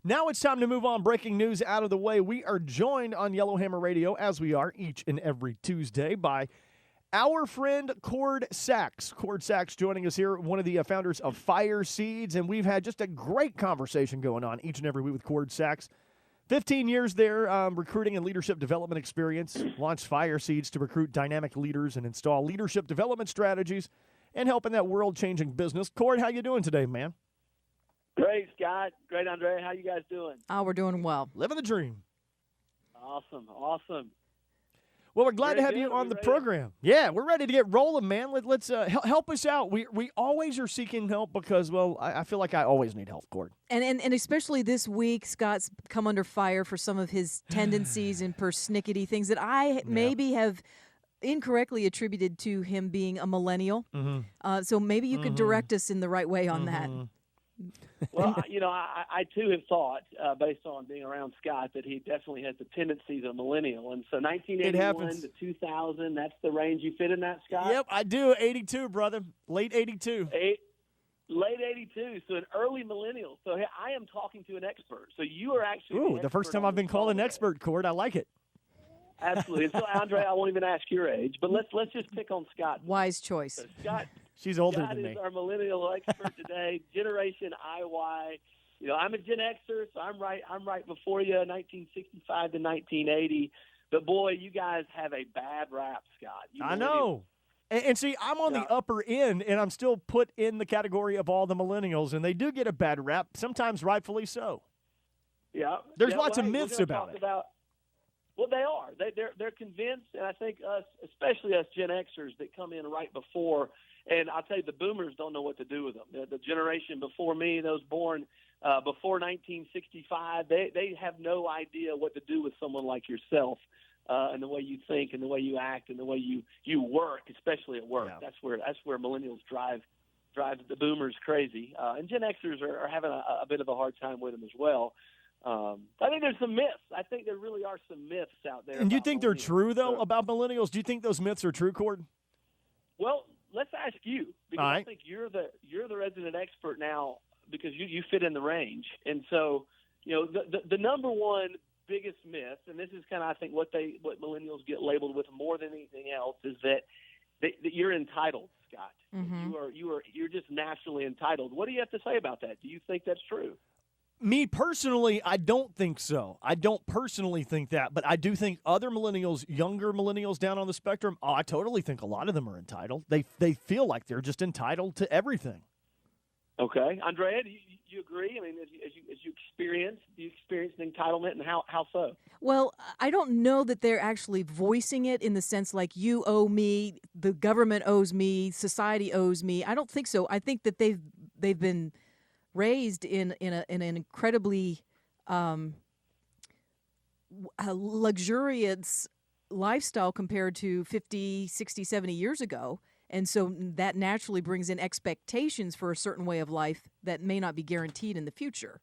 Now it's time to move on. Breaking news out of the way. We are joined on Yellowhammer Radio, as we are each and every Tuesday, by our friend Cord Sachs. Cord Sachs joining us here, one of the founders of Fire Seeds, and we've had just a great conversation going on each and every week with Cord Sachs. 15 years there, recruiting and leadership development experience. Launched Fire Seeds to recruit dynamic leaders and install leadership development strategies and helping that world-changing business. Cord, how you doing today, man? Great, Scott. Great, Andre. How you guys doing? We're doing well. Living the dream. Awesome. Well, we're glad to have you on the program. Yeah, we're ready to get rolling, man. Let's help us out. We always are seeking help because, well, I feel like I always need help, Cord. And especially this week, Scott's come under fire for some of his tendencies and persnickety things that I maybe have incorrectly attributed to him being a millennial. Mm-hmm. So maybe you could direct us in the right way on that. Well, I too have thought, based on being around Scott, that he definitely has the tendencies of a millennial. And so 1981 to 2000, that's the range you fit in that, Scott? Yep, I do. 82, brother. Late 82. Late 82, so an early millennial. So hey, I am talking to an expert. So you are actually the first time I've been called an expert, Cord. I like it. Absolutely. And so, Andre, I won't even ask your age, but let's just pick on Scott. Wise choice. So Scott, she's older Scott than me. is our millennial expert today. Generation IY. I'm a Gen Xer, so I'm right before you, 1965 to 1980. But boy, you guys have a bad rap, Scott. I know. And see, I'm on the upper end, and I'm still put in the category of all the millennials, and they do get a bad rap, sometimes rightfully so. Yeah. There's lots of myths about it. Well, they are. They're convinced, and I think us, especially us Gen Xers that come in right before, and I'll tell you, the boomers don't know what to do with them. The generation before me, those born before 1965, they have no idea what to do with someone like yourself and the way you think and the way you act and the way you work, especially at work. Yeah. That's where millennials drive the boomers crazy. And Gen Xers are having a bit of a hard time with them as well. I think there's some myths. I think there really are some myths out there. And do you think they're true, though, about millennials? Do you think those myths are true, Cord? Well, let's ask you, because right. I think you're the resident expert now because you fit in the range. And so, the number one biggest myth, and this is kind of I think what millennials get labeled with more than anything else, is that you're entitled, Scott. Mm-hmm. You're just naturally entitled. What do you have to say about that? Do you think that's true? Me personally, I don't think so. I don't personally think that, but I do think other millennials, younger millennials down on the spectrum, I totally think a lot of them are entitled. They feel like they're just entitled to everything. Okay. Andrea, do you agree? I mean, as you experience entitlement, and how so? Well, I don't know that they're actually voicing it in the sense like you owe me, the government owes me, society owes me. I don't think so. I think that they've been raised in an incredibly luxurious lifestyle compared to 50, 60, 70 years ago. And so that naturally brings in expectations for a certain way of life that may not be guaranteed in the future.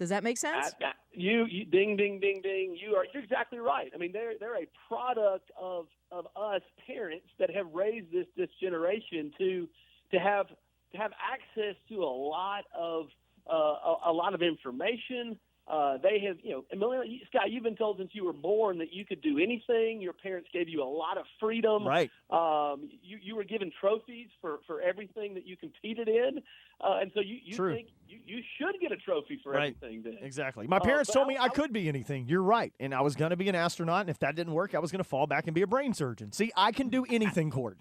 Does that make sense? You ding, ding, ding, ding. You're exactly right. I mean, they're a product of us parents that have raised this generation to have access to a lot of information. They have, Scott, you've been told since you were born that you could do anything. Your parents gave you a lot of freedom. Right. You were given trophies for everything that you competed in. And so you think you should get a trophy for everything. Then. Exactly. My parents told me I could be anything. You're right. And I was going to be an astronaut. And if that didn't work, I was going to fall back and be a brain surgeon. See, I can do anything, Cord.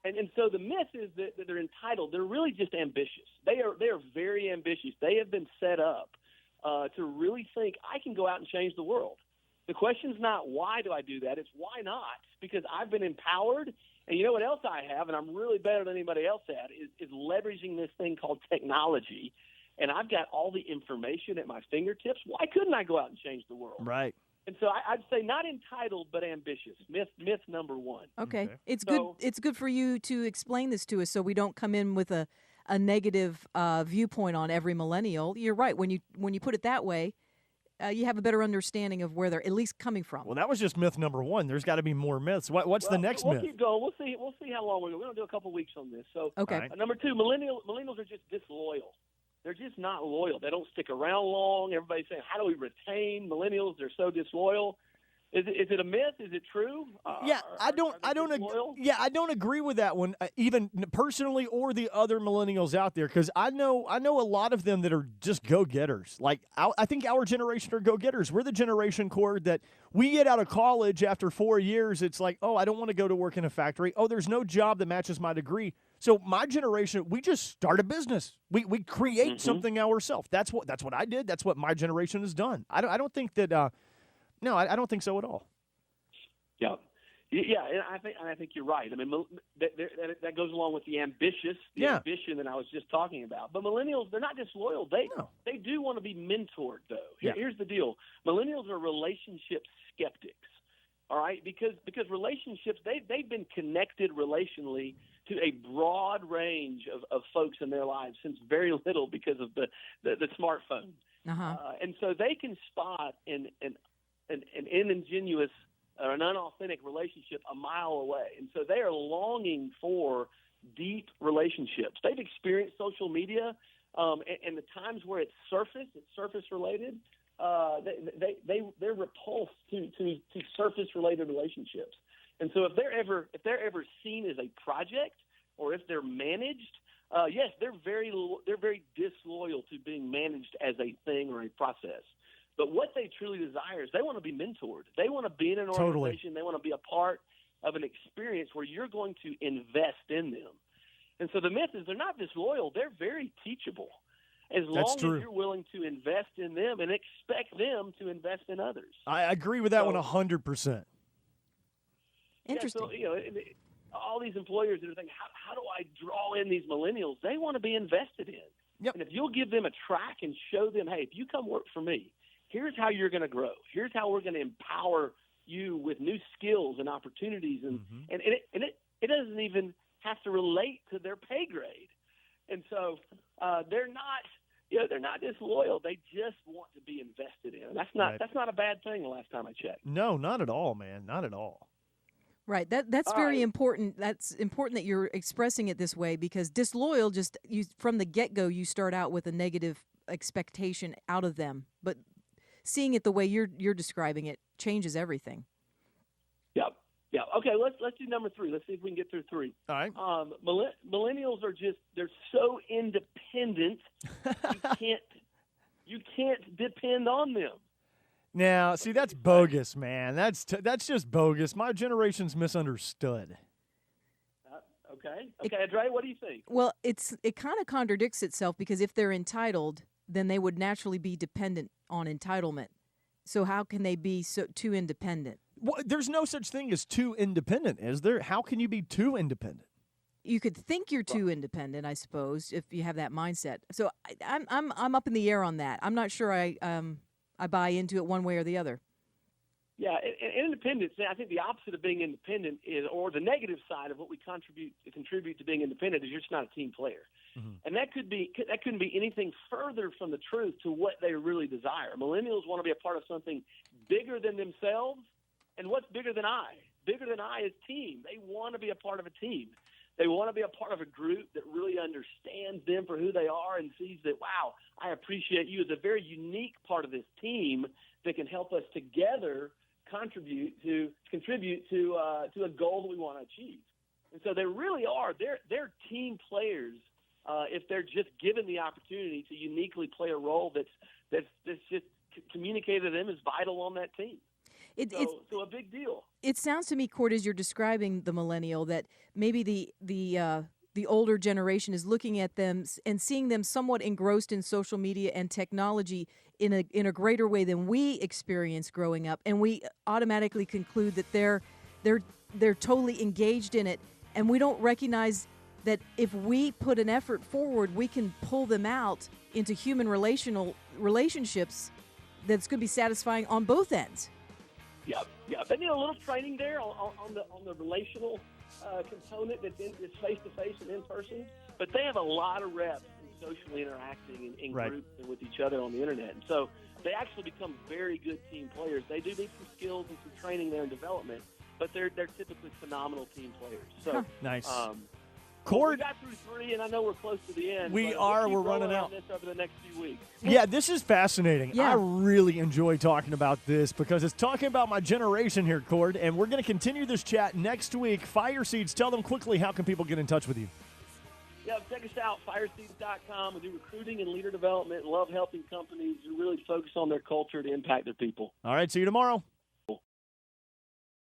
And so the myth is that they're entitled. They're really just ambitious. They are very ambitious. They have been set up to really think, I can go out and change the world. The question's not why do I do that, it's why not? Because I've been empowered, and you know what else I have, and I'm really better than anybody else at, is leveraging this thing called technology, and I've got all the information at my fingertips. Why couldn't I go out and change the world? Right. And so I'd say not entitled, but ambitious. Myth number one. Okay. It's good for you to explain this to us so we don't come in with a negative viewpoint on every millennial. You're right. When you put it that way, you have a better understanding of where they're at least coming from. Well, that was just myth number one. There's got to be more myths. What's the next myth? We'll keep going. We'll see how long we go. We're going to do a couple weeks on this. So, okay. Number two, millennials are just disloyal. they're just not loyal. They don't stick around long. Everybody's saying, how do we retain millennials? They're so disloyal. Is it a myth? Is it true? Yeah, I don't agree with that one, even personally or the other millennials out there, because I know a lot of them that are just go-getters. Like I think our generation are go-getters. We're the generation, Cord, that we get out of college after 4 years. It's like, oh, I don't want to go to work in a factory. Oh, there's no job that matches my degree. So my generation, we just start a business. We create something ourselves. That's what I did. That's what my generation has done. I don't think that. No, I don't think so at all. Yeah, and I think you're right. I mean, that goes along with the ambition that I was just talking about. But millennials, they're not disloyal. They do want to be mentored, though. Here's the deal: millennials are relationship skeptics. All right, because relationships, they've been connected relationally to a broad range of folks in their lives since very little because of the smartphone, and so they can spot an ingenuous or an unauthentic relationship a mile away. And so they are longing for deep relationships. They've experienced social media and the times where it's surface related. They're repulsed to surface related relationships. And so if they're ever seen as a project or if they're managed, yes, they're very disloyal to being managed as a thing or a process. But what they truly desire is they want to be mentored. They want to be in an organization. Totally. They want to be a part of an experience where you're going to invest in them. And so the myth is they're not disloyal. They're very teachable as long as you're willing to invest in them and expect them to invest in others. I agree with that one 100%. Interesting. Yeah, so, all these employers that are thinking, how do I draw in these millennials? They want to be invested in. Yep. And if you'll give them a track and show them, hey, if you come work for me, here's how you're going to grow. Here's how we're going to empower you with new skills and opportunities, and it doesn't even have to relate to their pay grade. And so they're not disloyal. They just want to be invested in. That's not a bad thing. The last time I checked. No, not at all, man. Not at all. Right. That's very important. That's important that you're expressing it this way, because disloyal, from the get-go, you start out with a negative expectation out of them, but seeing it the way you're describing it changes everything. Yep. Yeah. Okay. Let's do number 3. Let's see if we can get through 3. All right. Millennials are they're so independent. you can't depend on them. Now, see, that's bogus, man. That's just bogus. My generation's misunderstood. Okay, Dre, what do you think? Well, it kind of contradicts itself, because if they're entitled, then they would naturally be dependent on entitlement. So how can they be too independent? Well, there's no such thing as too independent, is there? How can you be too independent? You could think you're too independent, I suppose, if you have that mindset. So I'm up in the air on that. I'm not sure I buy into it one way or the other. Yeah, and independence, I think the opposite of being independent is, or the negative side of what we contribute to being independent, is you're just not a team player. Mm-hmm. And that couldn't be anything further from the truth to what they really desire. Millennials want to be a part of something bigger than themselves. And what's bigger than I? Bigger than I is team. They want to be a part of a team. They want to be a part of a group that really understands them for who they are and sees that, wow, I appreciate you as a very unique part of this team that can help us together contribute to a goal that we want to achieve. And so they really are. They're team players if they're just given the opportunity to uniquely play a role that's just communicated to them as vital on that team. So a big deal. It sounds to me, Cord, as you're describing the millennial, that maybe the older generation is looking at them and seeing them somewhat engrossed in social media and technology in a greater way than we experienced growing up, and we automatically conclude that they're totally engaged in it, and we don't recognize that if we put an effort forward, we can pull them out into human relationships that's going to be satisfying on both ends. Yeah. They need a little training there on the relational component that's face-to-face and in-person. But they have a lot of reps in socially interacting in groups and with each other on the Internet. And so they actually become very good team players. They do need some skills and some training there and development, but they're typically phenomenal team players. So nice. Cord, we got through 3, and I know we're close to the end. We but are. we'll keep We're running rolling out. on this over the next few weeks. Yeah, this is fascinating. Yeah. I really enjoy talking about this because it's talking about my generation here, Cord, and we're going to continue this chat next week. Fire Seeds, tell them quickly how can people get in touch with you? Yeah, check us out, fireseeds.com. We do recruiting and leader development, love helping companies who really focus on their culture to impact their people. All right, see you tomorrow.